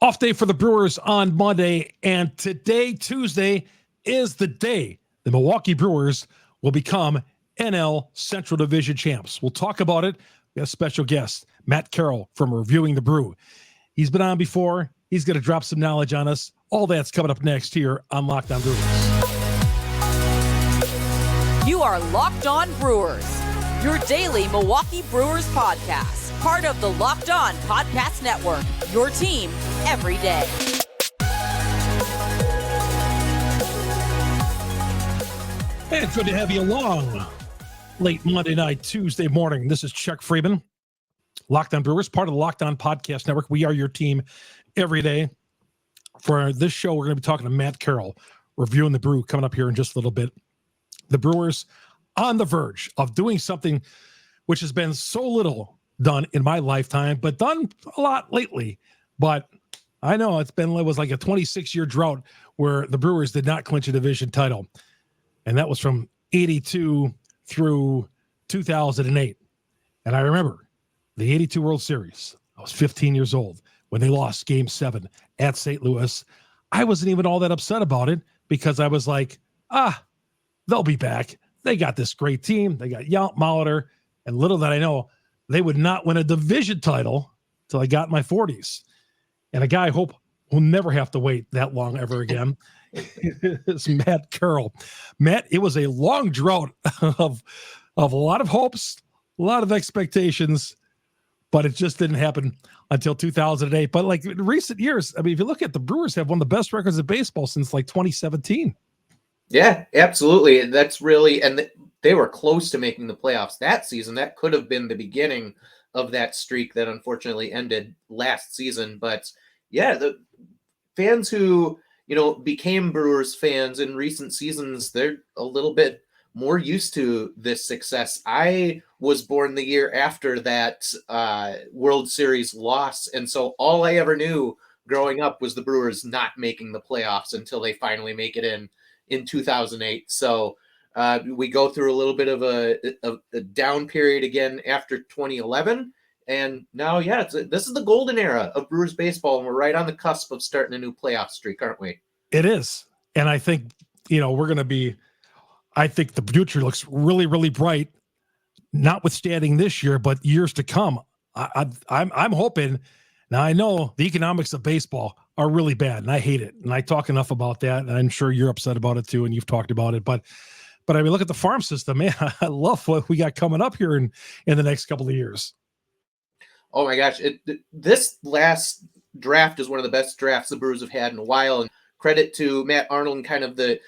Off day for the Brewers on Monday, and today, Tuesday, is the day the Milwaukee Brewers will become NL Central Division champs. We'll talk about it. We have a special guest, Matt Carroll from Reviewing the Brew. He's been on before. He's going to drop some knowledge on us. All that's coming up next here on Locked On Brewers. You are Locked On Brewers, your daily Milwaukee Brewers podcast. Part of the Locked On Podcast Network, your team every day. Hey, it's good to have you along late Monday night, Tuesday morning. This is Chuck Freeman, Locked On Brewers, part of the Locked On Podcast Network. We are your team every day. For this show, we're going to be talking to Matt Carroll, reviewing the Brew, coming up here in just a little bit. The Brewers on the verge of doing something which has been so little done in my lifetime, but done a lot lately. But I know it was like a 26-year drought where the Brewers did not clinch a division title. And that was from 82 through 2008. And I remember the 82 World Series. I was 15 years old when they lost Game 7 at St. Louis. I wasn't even all that upset about it because I was like, they'll be back. They got this great team. They got Molitor. And little that I know, they would not win a division title till I got in my 40s. And a guy I hope will never have to wait that long ever again is Matt Carroll. Matt, it was a long drought of a lot of hopes, a lot of expectations, but it just didn't happen until 2008. But like in recent years, I mean, if you look at the Brewers have one of the best records in baseball since like 2017. Yeah, absolutely. That's really, and they were close to making the playoffs that season. That could have been the beginning of that streak that unfortunately ended last season. But yeah, the fans who, became Brewers fans in recent seasons, they're a little bit more used to this success. I was born the year after that World Series loss. And so all I ever knew growing up was the Brewers not making the playoffs until they finally make it in 2008. So we go through a little bit of a down period again after 2011. And now, this is the golden era of Brewers baseball, and we're right on the cusp of starting a new playoff streak, aren't we? It is. And I think, I think the future looks really, really bright, notwithstanding this year, but years to come. I'm hoping. Now, I know the economics of baseball are really bad, and I hate it. And I talk enough about that, and I'm sure you're upset about it too, and you've talked about it. But I mean, look at the farm system, man. I love what we got coming up here in the next couple of years. Oh my gosh. This last draft is one of the best drafts the Brewers have had in a while. And credit to Matt Arnold and kind of the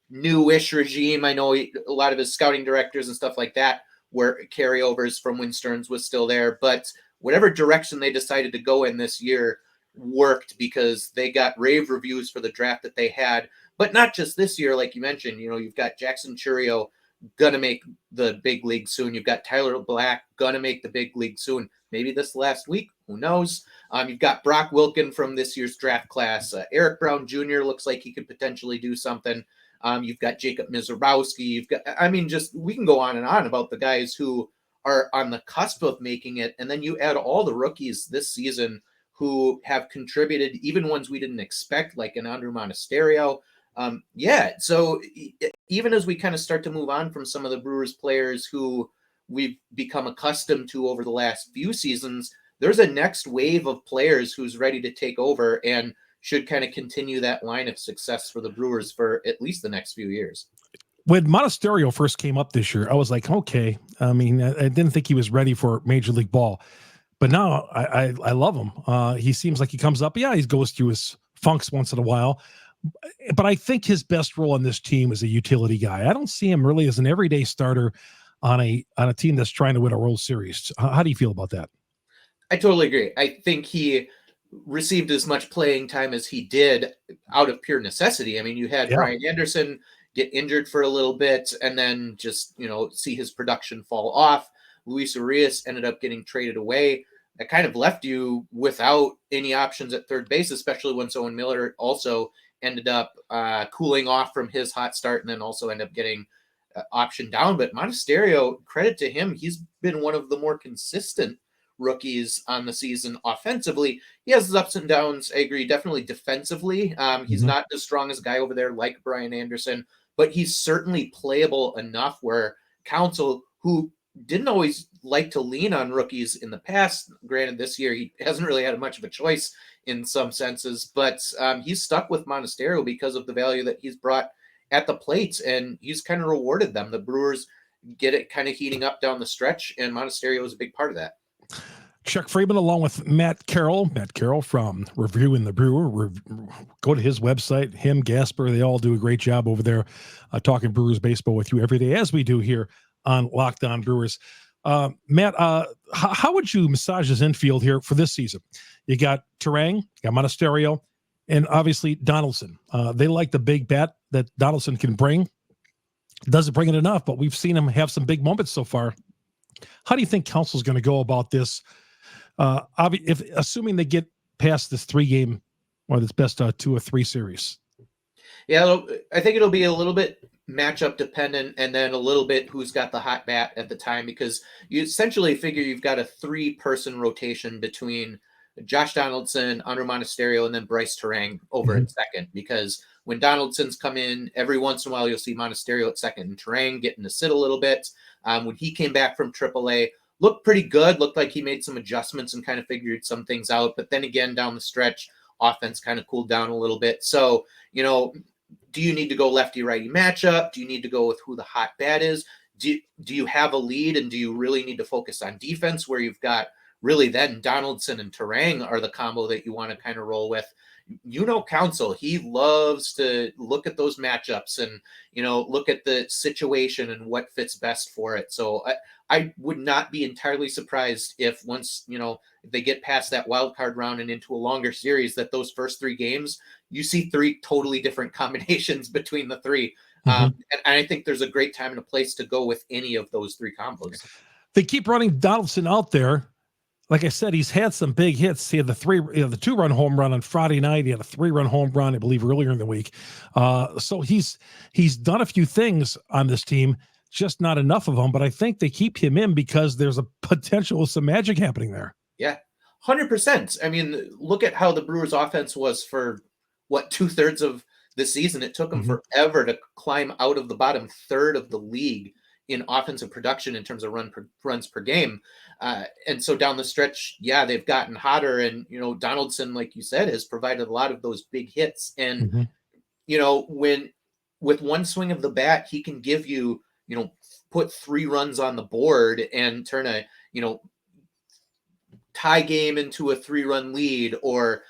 newish regime. I know a lot of his scouting directors and stuff like that were carryovers from when Stearns was still there. But whatever direction they decided to go in this year worked because they got rave reviews for the draft that they had. But not just this year, like you mentioned, you've got Jackson Chourio going to make the big league soon. You've got Tyler Black going to make the big league soon. Maybe this last week, who knows? You've got Brock Wilken from this year's draft class. Eric Brown Jr. looks like he could potentially do something. You've got Jacob Mizorowski. We can go on and on about the guys who are on the cusp of making it. And then you add all the rookies this season who have contributed, even ones we didn't expect, like an Andrew Monasterio. So even as we kind of start to move on from some of the Brewers players who we've become accustomed to over the last few seasons, there's a next wave of players who's ready to take over and should kind of continue that line of success for the Brewers for at least the next few years. When Monasterio first came up this year, I was like, okay. I mean, I didn't think he was ready for Major League ball, but now I love him. He seems like he comes up. Yeah, he goes through his funks once in a while, but I think his best role on this team is a utility guy. I don't see him really as an everyday starter on a team that's trying to win a World Series. How do you feel about that? I totally agree. I think he received as much playing time as he did out of pure necessity. I mean, you had Brian Anderson get injured for a little bit and then just, see his production fall off. Luis Urias ended up getting traded away. That kind of left you without any options at third base, especially when Owen Miller also ended up cooling off from his hot start and then also ended up getting option down. But Monasterio, credit to him, he's been one of the more consistent rookies on the season offensively. He has his ups and downs. I agree. Definitely defensively. He's not as strong as a guy over there like Brian Anderson, but he's certainly playable enough where Counsell, who didn't always like to lean on rookies in the past, granted this year he hasn't really had much of a choice in some senses, but he's stuck with Monasterio because of the value that he's brought at the plate, and he's kind of rewarded them. The Brewers get it kind of heating up down the stretch, and Monasterio is a big part of that. Chuck Freeman along with Matt Carroll from Reviewing the Brewer. Go to his website, him, Gasper, they all do a great job over there talking Brewers baseball with you every day, as we do here on Locked On Brewers. Matt, how would you massage his infield here for this season? You got Terang, you got Monasterio, and obviously Donaldson. They like the big bat that Donaldson can bring. Doesn't bring it enough, but we've seen him have some big moments so far. How do you think Counsell's going to go about this? If assuming they get past this 3-game or this best 2 or 3 series. Yeah, I think it'll be a little bit matchup dependent, and then a little bit who's got the hot bat at the time, because you essentially figure you've got a 3-person rotation between Josh Donaldson, Andrew Monasterio, and then Bryce Terang over at second, because when Donaldson's come in, every once in a while you'll see Monasterio at second and Terang getting to sit a little bit. When he came back from AAA, looked pretty good, looked like he made some adjustments and kind of figured some things out, but then again down the stretch, offense kind of cooled down a little bit. So, do you need to go lefty-righty matchup? Do you need to go with who the hot bat is? Do you have a lead, and do you really need to focus on defense where you've got really then Donaldson and Terang are the combo that you want to kind of roll with? Counsell, he loves to look at those matchups and, look at the situation and what fits best for it. So I would not be entirely surprised if once, if they get past that wild card round and into a longer series, that those first 3 games, you see 3 totally different combinations between the 3. And I think there's a great time and a place to go with any of those 3 combos. They keep running Donaldson out there. Like I said, he's had some big hits. He had the 2-run home run on Friday night. He had a 3-run home run, I believe, earlier in the week. So he's done a few things on this team, just not enough of them. But I think they keep him in because there's a potential of some magic happening there. Yeah, 100%. I mean, look at how the Brewers' offense was for 2/3 of the season. It took them forever to climb out of the bottom third of the league in offensive production in terms of runs per game. And so down the stretch, they've gotten hotter, and, Donaldson, like you said, has provided a lot of those big hits. And, when with one swing of the bat, he can give you, put 3 runs on the board and turn a, tie game into a 3-run lead, or,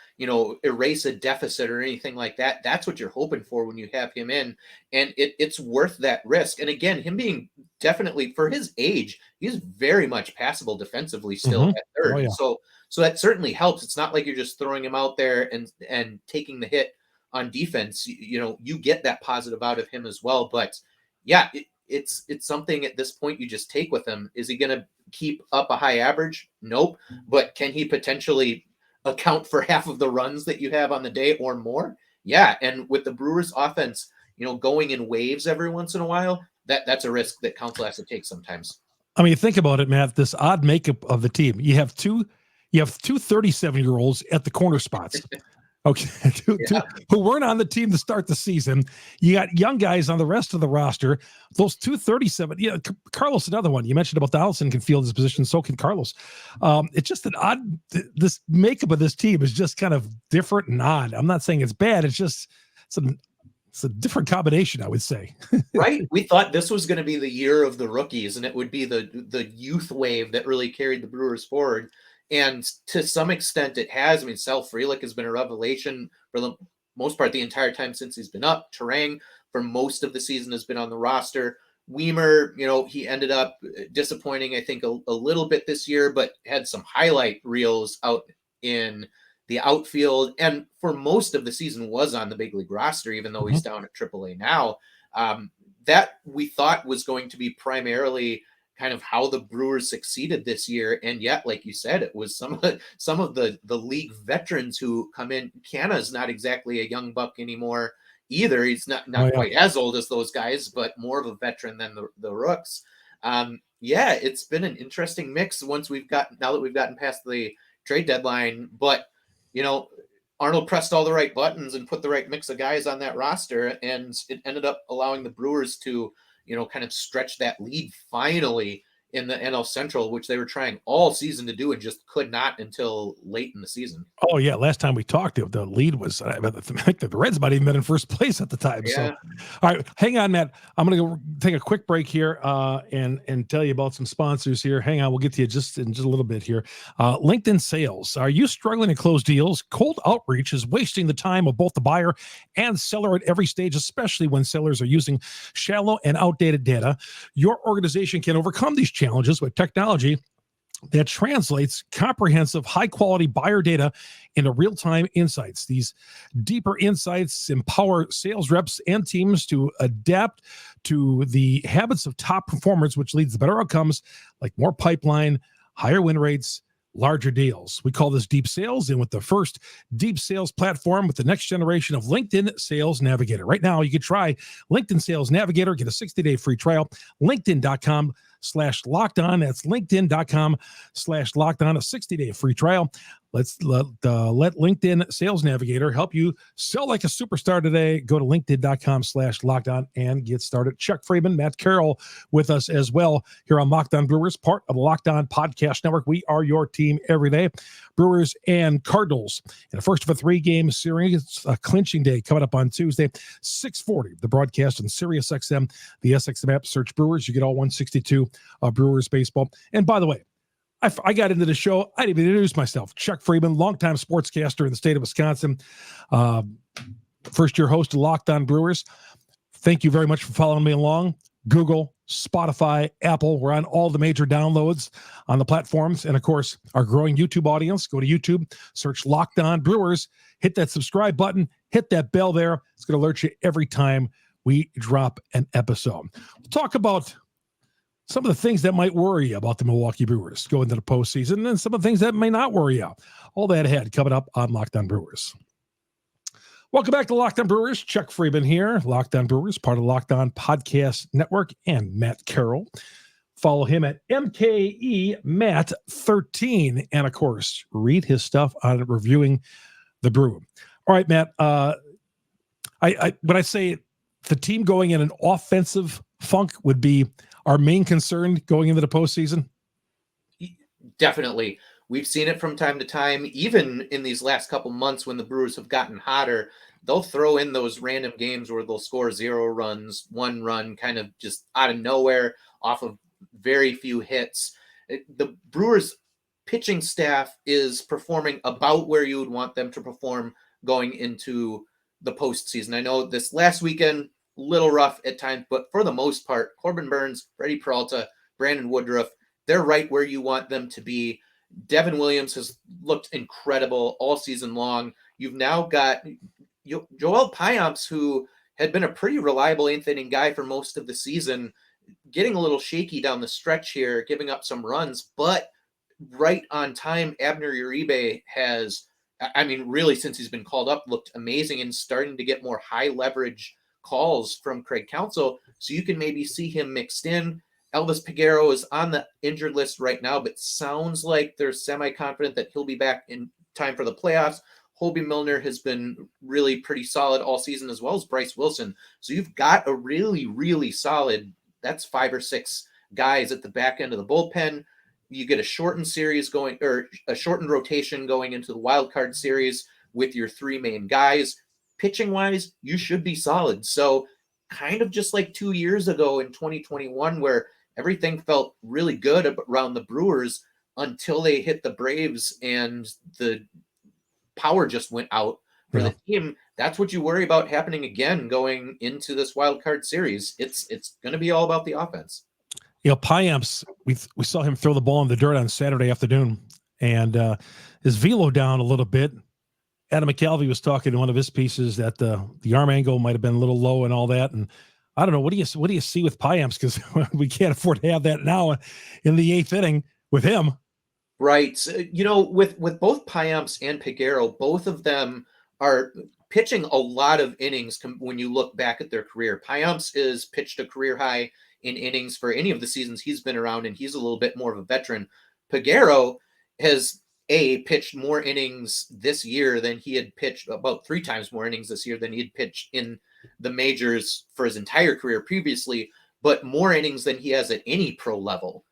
erase a deficit or anything like that. That's what you're hoping for when you have him in, and it's worth that risk. And again, him being definitely, for his age, he's very much passable defensively still at third. Oh, yeah. So that certainly helps. It's not like you're just throwing him out there and taking the hit on defense. You get that positive out of him as well. But it's something at this point you just take with him. Is he going to keep up a high average? Nope. But can he potentially account for half of the runs that you have on the day or more? Yeah. And with the Brewers offense, going in waves every once in a while, that's a risk that Counsell has to take sometimes. I mean, think about it, Matt, this odd makeup of the team. You have two 37-year-olds at the corner spots. Okay. Two, who weren't on the team to start the season. You got young guys on the rest of the roster. Those 237. Yeah, Carlos, another one. You mentioned about Donaldson can field his position. So can Carlos. It's just an odd. This makeup of this team is just kind of different and odd. I'm not saying it's bad. It's just it's a different combination, I would say. Right. We thought this was going to be the year of the rookies, and it would be the youth wave that really carried the Brewers forward. And to some extent it has. I mean, Sal Frelick has been a revelation for the most part the entire time since he's been up. Terang for most of the season has been on the roster. Weimer, he ended up disappointing, I think, a little bit this year, but had some highlight reels out in the outfield. And for most of the season was on the big league roster, even though he's down at AAA now. That we thought was going to be primarily kind of how the Brewers succeeded this year. And yet, like you said, it was some of the league veterans who come in. Canna's not exactly a young buck anymore either. He's not quite as old as those guys, but more of a veteran than the Rooks. Yeah, it's been an interesting mix now that we've gotten past the trade deadline. But, Arnold pressed all the right buttons and put the right mix of guys on that roster, and it ended up allowing the Brewers to, kind of stretch that lead finally in the NL Central, which they were trying all season to do and just could not until late in the season. Oh yeah, last time we talked, the lead was I think the Reds might have even been in first place at the time. Yeah. So, all right, hang on, Matt. I'm going to go take a quick break here and tell you about some sponsors here. Hang on, we'll get to you just in a little bit here. LinkedIn sales. Are you struggling to close deals? Cold outreach is wasting the time of both the buyer and seller at every stage, especially when sellers are using shallow and outdated data. Your organization can overcome these challenges with technology that translates comprehensive, high-quality buyer data into real-time insights. These deeper insights empower sales reps and teams to adapt to the habits of top performers, which leads to better outcomes like more pipeline, higher win rates, larger deals. We call this deep sales, and with the first deep sales platform with the next generation of LinkedIn Sales Navigator. Right now, you can try LinkedIn Sales Navigator, get a 60-day free trial, linkedin.com/lockedon. That's linkedin.com/lockedon, a 60-day free trial. Let LinkedIn Sales Navigator help you sell like a superstar today. Go to linkedin.com/lockedon and get started. Chuck Freeman, Matt Carroll with us as well here on Locked On Brewers, part of the Locked On Podcast Network. We are your team every day. Brewers and Cardinals in the first of a 3-game series, a clinching day coming up on Tuesday, 6:40. The broadcast on Sirius XM, the SXM app. Search Brewers. You get all 162 Brewers baseball. And by the way, I got into the show. I didn't even introduce myself. Chuck Freeman, longtime sportscaster in the state of Wisconsin, first-year host of Locked On Brewers. Thank you very much for following me along. Google, Spotify, Apple. We're on all the major downloads on the platforms. And, of course, our growing YouTube audience. Go to YouTube, search Locked On Brewers, hit that subscribe button, hit that bell there. It's going to alert you every time we drop an episode. We'll talk about some of the things that might worry you about the Milwaukee Brewers going into the postseason, and some of the things that may not worry you. All that ahead coming up on Locked On Brewers. Welcome back to Locked On Brewers. Chuck Freeman here. Locked On Brewers, part of the Locked On Podcast Network, and Matt Carroll. Follow him at MKE Matt 13, and of course, read his stuff on reviewing the Brew. All right, Matt. When I say the team going in an offensive funk would be our main concern going into the postseason? Definitely. We've seen it from time to time, even in these last couple months when the Brewers have gotten hotter. They'll throw in those random games where they'll score 0 runs, 1 run, kind of just out of nowhere off of very few hits. The Brewers pitching staff is performing about where you would want them to perform going into the postseason. I know this last weekend, little rough at times, but for the most part, Corbin Burnes, Freddie Peralta, Brandon Woodruff, they're right where you want them to be. Devin Williams has looked incredible all season long. You've now got Joel Payamps, who had been a pretty reliable 8th inning guy for most of the season, getting a little shaky down the stretch here, giving up some runs, but right on time. Abner Uribe has, really since he's been called up, looked amazing and starting to get more high leverage calls from Craig Counsell, so you can maybe see him mixed in. Elvis Peguero is on the injured list right now, but sounds like they're semi-confident that he'll be back in time for the playoffs. Hobie Milner has been really pretty solid all season, as well as Bryce Wilson. So you've got a really, really solid, that's 5 or 6 guys at the back end of the bullpen. You get a shortened series going, or a shortened rotation going into the wild card series with your 3 main guys. Pitching wise, you should be solid. So kind of just like 2 years ago in 2021, where everything felt really good around the Brewers until they hit the Braves and the power just went out for the team. That's what you worry about happening again going into this wild card series. It's going to be all about the offense. Payamps, we saw him throw the ball in the dirt on Saturday afternoon, and his velo down a little bit. Adam McCalvey was talking in one of his pieces that the arm angle might have been a little low and all that. And I don't know, what do you see with Payamps? Because we can't afford to have that now in the 8th inning with him. Right. With both Payamps and Peguero, both of them are pitching a lot of innings when you look back at their career. Payamps is pitched a career high in innings for any of the seasons he's been around, and he's a little bit more of a veteran. Peguero has pitched more innings this year than he had pitched, about 3 times more innings this year than he had pitched in the majors for his entire career previously, but more innings than he has at any pro level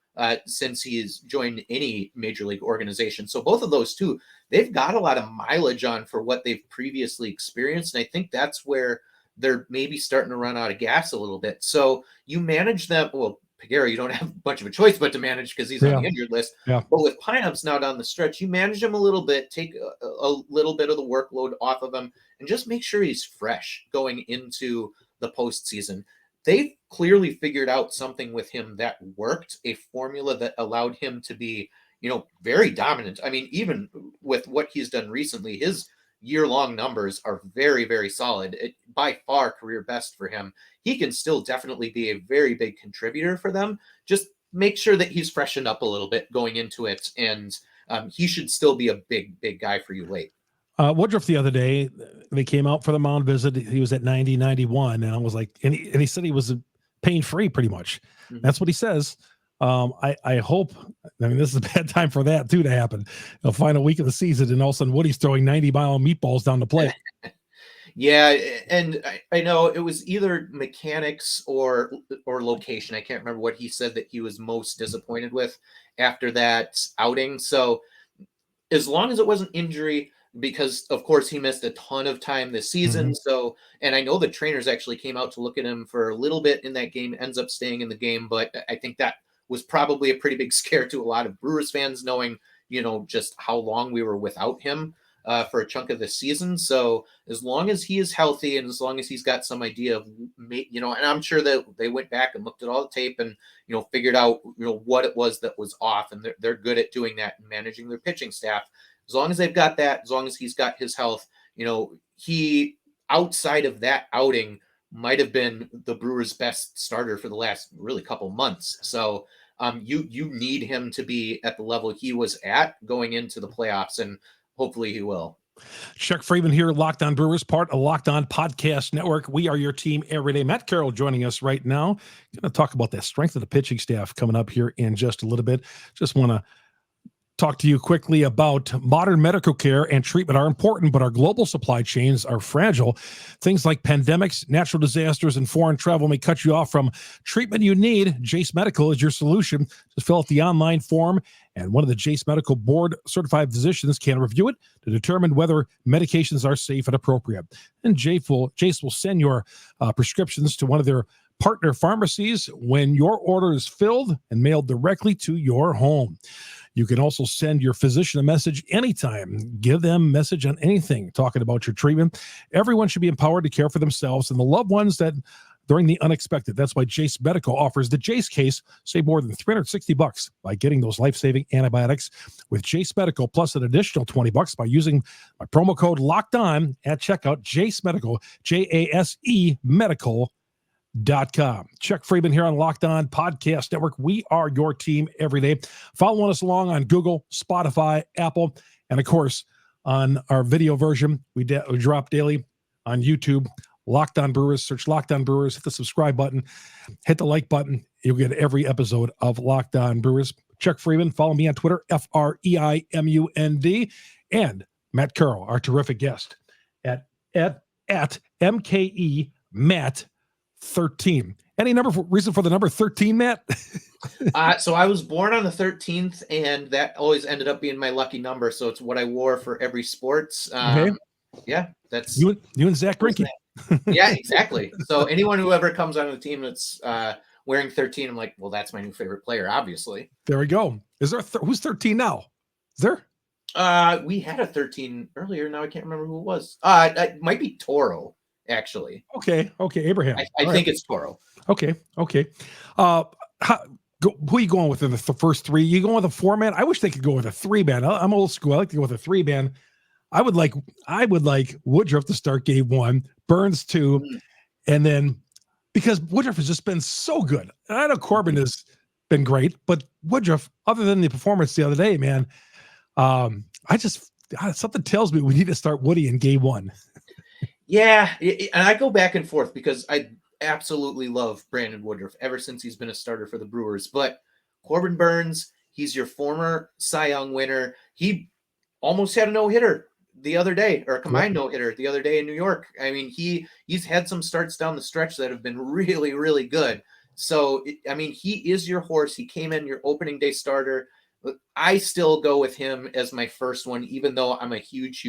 since he's joined any major league organization. So both of those two, they've got a lot of mileage on for what they've previously experienced. And I think that's where they're maybe starting to run out of gas a little bit. So you manage them. Well, Peguero, you don't have much of a choice but to manage because he's on the injured list. Yeah. But with Pineups now down the stretch, you manage him a little bit, take a little bit of the workload off of him, and just make sure he's fresh going into the postseason. They've clearly figured out something with him that worked, a formula that allowed him to be, very dominant. I mean, even with what he's done recently, his year-long numbers are very, very solid. By far career best for him. He can still definitely be a very big contributor for them. Just make sure that he's freshened up a little bit going into it, and he should still be a big, big guy for you late. Woodruff the other day, they came out for the mound visit. He was at 90, 91, and I was like, and he said he was pain-free pretty much. Mm-hmm. That's what he says. I hope, this is a bad time for that too to happen. Final week of the season, and all of a sudden Woody's throwing 90-mile meatballs down the plate. Yeah, and I know it was either mechanics or location. I can't remember what he said that he was most disappointed with after that outing. So as long as it wasn't injury, because of course he missed a ton of time this season. Mm-hmm. So, and I know the trainers actually came out to look at him for a little bit in that game, ends up staying in the game. But I think that was probably a pretty big scare to a lot of Brewers fans, knowing, just how long we were without him for a chunk of the season. So as long as he is healthy and as long as he's got some idea of, and I'm sure that they went back and looked at all the tape and, figured out, what it was that was off. And they're good at doing that and managing their pitching staff. As long as they've got that, as long as he's got his health, he, outside of that outing, might have been the Brewers' best starter for the last really couple months. So you need him to be at the level he was at going into the playoffs, and hopefully he will. Chuck Freeman here, Locked On Brewers, part of Locked On Podcast Network. We are your team every day. Matt Carroll joining us right now. Going to talk about the strength of the pitching staff coming up here in just a little bit. Just want to talk to you quickly about modern medical care and treatment are important, but our global supply chains are fragile. Things like pandemics, natural disasters, and foreign travel may cut you off from treatment you need. Jase Medical is your solution. Just fill out the online form, and one of the Jase Medical board-certified physicians can review it to determine whether medications are safe and appropriate. And Jase will send your prescriptions to one of their partner pharmacies when your order is filled and mailed directly to your home. You can also send your physician a message anytime. Give them a message on anything talking about your treatment. Everyone should be empowered to care for themselves and the loved ones that during the unexpected. That's why Jase Medical offers the Jase case. Save more than $360 by getting those life-saving antibiotics with Jase Medical, plus an additional $20 by using my promo code Locked On at checkout. Jase Medical, JASE Medical.com. Chuck Freeman here on Locked On Podcast Network. We are your team every day. Following us along on Google, Spotify, Apple, and of course on our video version, we drop daily on YouTube. Locked On Brewers. Search Locked On Brewers. Hit the subscribe button. Hit the like button. You'll get every episode of Locked On Brewers. Chuck Freeman. Follow me on Twitter, FREIMUND, and Matt Carroll, our terrific guest at MKE Matt 13. Any reason for the number 13, Matt? So I was born on the 13th, and that always ended up being my lucky number. So it's what I wore for every sports. Okay. Yeah, that's you and Zach Greinke. Yeah, exactly. So anyone who ever comes on the team that's wearing 13, I'm like, well, that's my new favorite player, obviously. There we go. Is there who's 13 now? Is there? We had a 13 earlier. Now I can't remember who it was. It might be Toro. Actually. Okay. Abraham. I think it's Toro. Okay. Who are you going with in the first three? You going with a 4-man? I wish they could go with a 3-man. I'm old school. I like to go with a 3-man. I would like Woodruff to start game 1, Burnes 2, and then because Woodruff has just been so good. And I know Corbin has been great, but Woodruff, other than the performance the other day, man, something tells me we need to start Woody in game 1. Yeah, and I go back and forth because absolutely love Brandon Woodruff ever since he's been a starter for the Brewers. But Corbin Burnes, he's your former Cy Young winner. He almost had a no-hitter the other day, or a combined no-hitter the other day in New York. I mean, he's had some starts down the stretch that have been really, really good. So, I mean, he is your horse. He came in your opening day starter. I still go with him as my first one, even though I'm a huge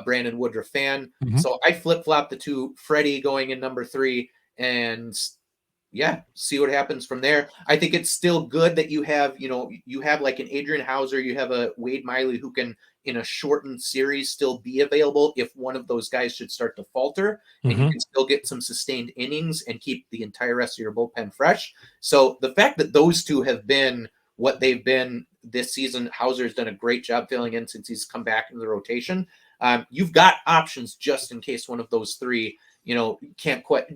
Brandon Woodruff fan. Mm-hmm. So I flip-flop the two, Freddie going in number 3, and yeah, see what happens from there. I think it's still good that you have like an Adrian Hauser, you have a Wade Miley who can, in a shortened series, still be available if one of those guys should start to falter, and you can still get some sustained innings and keep the entire rest of your bullpen fresh. So the fact that those two have been what they've been this season, Hauser's done a great job filling in since he's come back into the rotation. You've got options just in case one of those three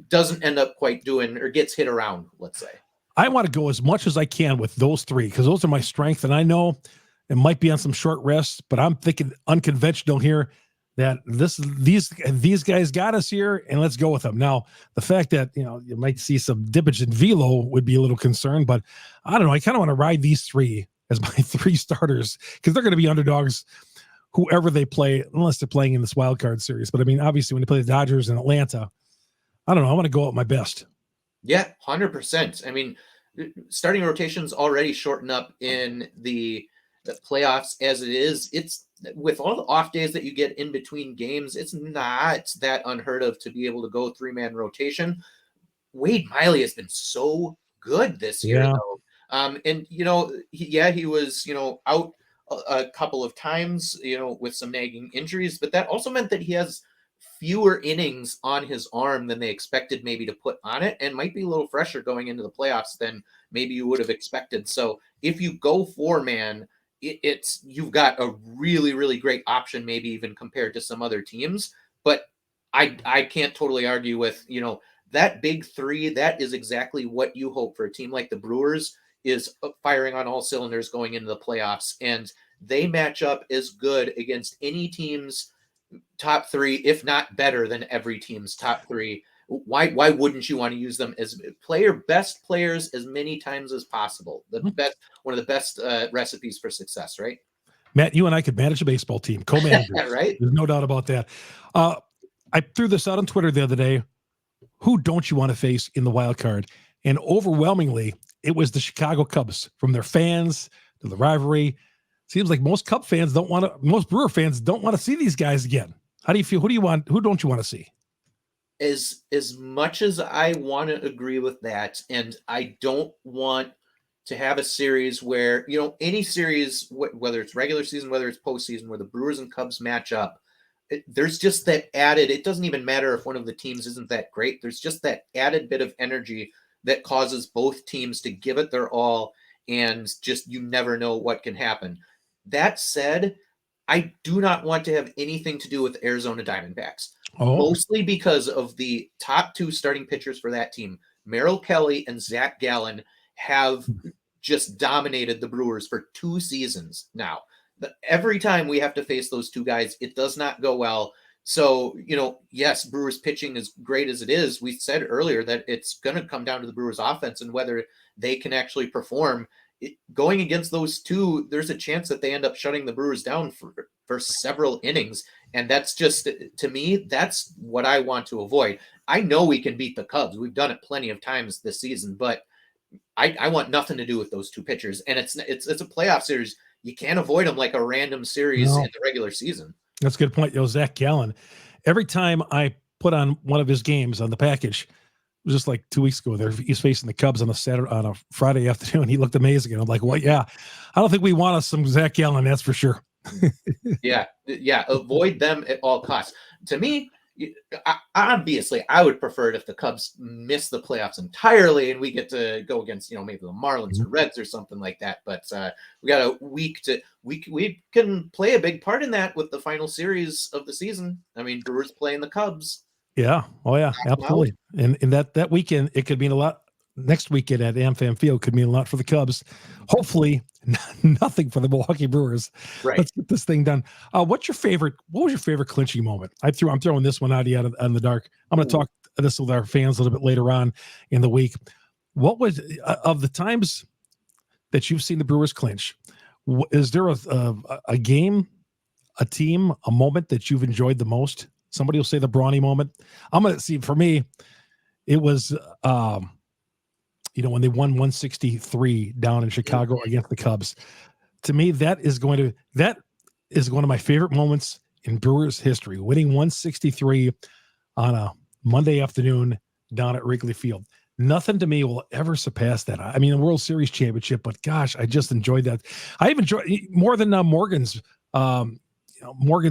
doesn't end up quite doing or gets hit around, let's say. I want to go as much as I can with those 3 because those are my strength. And I know it might be on some short rests, but I'm thinking unconventional here that these guys got us here and let's go with them. Now, the fact that, you might see some dippage in velo would be a little concerned, but I don't know. I kind of want to ride these 3 as my 3 starters because they're going to be underdogs whoever they play, unless they're playing in this wild card series. But I mean, obviously when they play the Dodgers in Atlanta, I don't know. I want to go at my best. Yeah, 100%. I mean, starting rotations already shorten up in the playoffs as it is. It's with all the off days that you get in between games, it's not that unheard of to be able to go 3-man rotation. Wade Miley has been so good this year, though. And he was, out a couple of times, with some nagging injuries, but that also meant that he has fewer innings on his arm than they expected maybe to put on it, and might be a little fresher going into the playoffs than maybe you would have expected. So if you go 4-man, you've got a really, really great option, maybe even compared to some other teams. But I can't totally argue with, that big 3. That is exactly what you hope for a team like the Brewers, is firing on all cylinders going into the playoffs, and they match up as good against any team's top 3, if not better than every team's top 3. Why wouldn't you want to use them as best players as many times as possible? One of the best recipes for success, right? Matt, you and I could manage a baseball team, co-manager. Right? There's no doubt about that. I threw this out on Twitter the other day. Who don't you want to face in the wild card? And overwhelmingly, it was the Chicago Cubs. From their fans to the rivalry, seems like most most Brewer fans don't want to see these guys again. How do you feel? Who don't you want to see? As much as I want to agree with that, and I don't want to have a series where, any series, whether it's regular season, whether it's postseason, where the Brewers and Cubs match up, there's just that added, it doesn't even matter if one of the teams isn't that great. There's just that added bit of energy that causes both teams to give it their all, and just, you never know what can happen. That said, I do not want to have anything to do with Arizona Diamondbacks, mostly because of the top 2 starting pitchers for that team. Merrill Kelly and Zach Gallen have just dominated the Brewers for 2 seasons now. Every time we have to face those 2 guys, it does not go well. So, yes, Brewers pitching is great as it is. We said earlier that it's going to come down to the Brewers offense and whether they can actually perform. Going against those 2, there's a chance that they end up shutting the Brewers down for several innings. And that's just, to me, that's what I want to avoid. I know we can beat the Cubs. We've done it plenty of times this season, but I want nothing to do with those 2 pitchers. And it's a playoff series. You can't avoid them like a random series in the regular season. That's a good point. Zach Gallen, every time I put on one of his games on the package, it was just like 2 weeks ago, he's facing the Cubs on a Friday afternoon. He looked amazing. And I'm like, well, yeah, I don't think we want us some Zach Gallen. That's for sure. Yeah. Avoid them at all costs. To me, obviously, I would prefer it if the Cubs miss the playoffs entirely and we get to go against, maybe the Marlins or Reds or something like that. But we got a week we can play a big part in that with the final series of the season. I mean, Brewers playing the Cubs. Yeah. Oh, yeah, absolutely. And that weekend, it could mean a lot. Next weekend at AmFam Field could mean a lot for the Cubs. Hopefully, nothing for the Milwaukee Brewers. Right. Let's get this thing done. What was your favorite clinching moment? I'm throwing this one out in the dark. I'm going to talk this with our fans a little bit later on in the week. What was of the times that you've seen the Brewers clinch? Is there a game, a team, a moment that you've enjoyed the most? Somebody will say the Brawny moment. I'm going to see, for me, it was, when they won 163 down in Chicago against the Cubs. To me, that is one of my favorite moments in Brewers history, winning 163 on a Monday afternoon down at Wrigley Field. Nothing to me will ever surpass that. I mean, the World Series championship, but gosh, I just enjoyed that. I even enjoyed more than Morgan's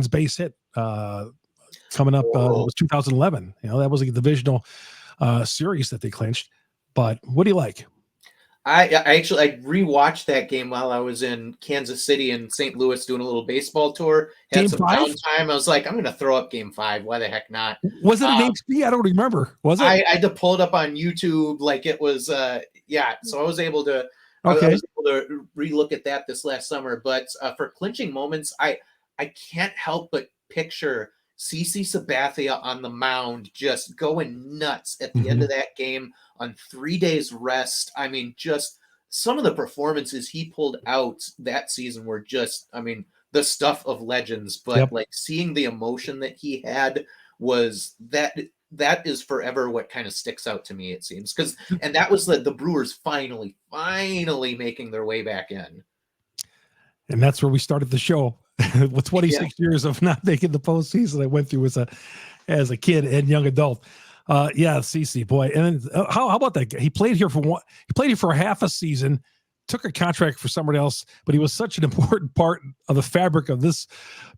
base hit coming up. It was 2011. That was a divisional series that they clinched. But what do you like? I rewatched that game while I was in Kansas City and St. Louis doing a little baseball tour. Had Game some 5? downtime. I was like, I'm going to throw up Game 5. Why the heck not? Was it an HP? I don't remember. Was it? I had to pull it up on YouTube. Like it was, So I was able to. Okay. I was able to relook at that this last summer. But for clinching moments, I can't help but picture CC Sabathia on the mound just going nuts at the end of that game on 3 days rest. I mean, just some of the performances he pulled out that season were just, the stuff of legends. But like seeing the emotion that he had was that is forever what kind of sticks out to me, it seems. And that was the Brewers finally making their way back in. And that's where we started the show. With 26 years of not making the postseason, I went through as a kid and young adult. CC, boy. And then, how about that guy? He played here for half a season, took a contract for somebody else, but he was such an important part of the fabric of this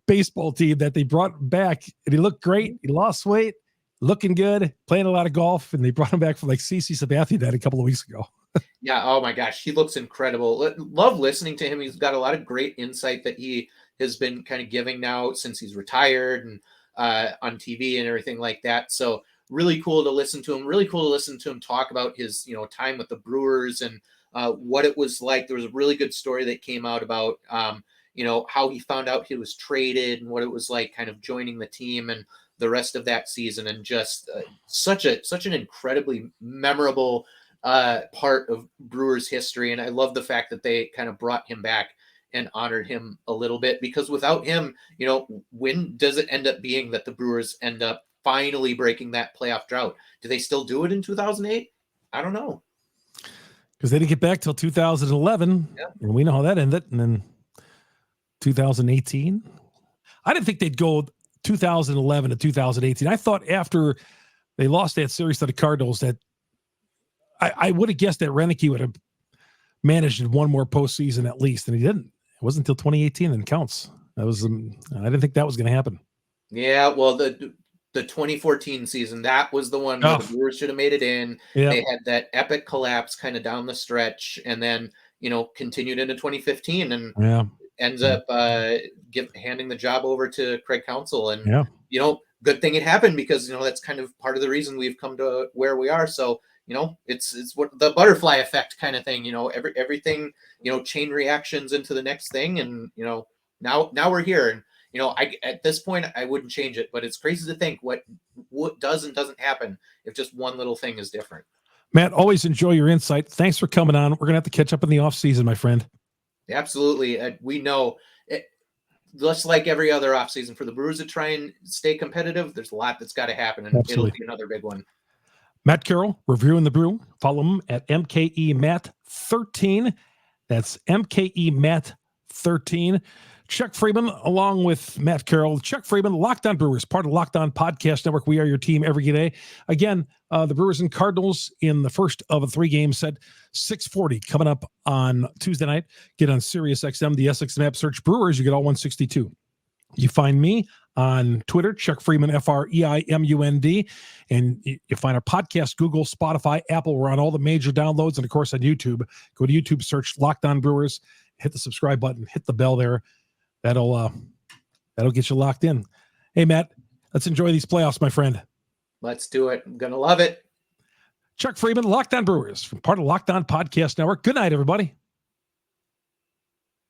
baseball team that they brought back, and he looked great. He lost weight, looking good, playing a lot of golf, and they brought him back for like CC Sabathia did a couple of weeks ago. Yeah. Oh my gosh. He looks incredible. Love listening to him. He's got a lot of great insight that he has been kind of giving now since he's retired and on TV and everything like that. So really cool to listen to him. Really cool to listen to him talk about his, time with the Brewers and what it was like. There was a really good story that came out about, how he found out he was traded and what it was like kind of joining the team and the rest of that season. And just such an incredibly memorable part of Brewers history. And I love the fact that they kind of brought him back and honored him a little bit, because without him, when does it end up being that the Brewers end up finally breaking that playoff drought? Do they still do it in 2008? I don't know. Because they didn't get back till 2011, and we know how that ended. And then 2018, I didn't think they'd go 2011 to 2018. I thought after they lost that series to the Cardinals that I would have guessed that Renicky would have managed one more postseason at least, and he didn't. It wasn't until 2018 and counts. That was I didn't think that was going to happen. Yeah, well, the 2014 season, that was the one where the Brewers should have made it in. Yeah. They had that epic collapse kind of down the stretch, and then continued into 2015 and ends up handing the job over to Craig Counsell. And good thing it happened, because that's kind of part of the reason we've come to where we are. So it's what the butterfly effect kind of thing, everything, chain reactions into the next thing. And, now we're here. And, at this point I wouldn't change it, but it's crazy to think what does and doesn't happen if just one little thing is different. Matt, always enjoy your insight. Thanks for coming on. We're going to have to catch up in the off season, my friend. Absolutely. We know it, just like every other off season for the Brewers to try and stay competitive, there's a lot that's got to happen, and It'll be another big one. Matt Carroll, reviewing the Brew. Follow him at MKEMatt13. That's MKEMatt13. Chuck Freeman, along with Matt Carroll. Chuck Freeman, Locked On Brewers, part of Locked On Podcast Network. We are your team every day. Again, the Brewers and Cardinals in the first of a 3 game set. 6:40 coming up on Tuesday night. Get on Sirius XM, the SXM app. Search Brewers. You get all 162. You find me on Twitter, Chuck Freeman, FREIMUND. And you find our podcast, Google, Spotify, Apple. We're on all the major downloads. And, of course, on YouTube. Go to YouTube, search Locked On Brewers. Hit the subscribe button. Hit the bell there. That'll get you locked in. Hey, Matt, let's enjoy these playoffs, my friend. Let's do it. I'm going to love it. Chuck Freeman, Locked On Brewers, from part of Locked On Podcast Network. Good night, everybody.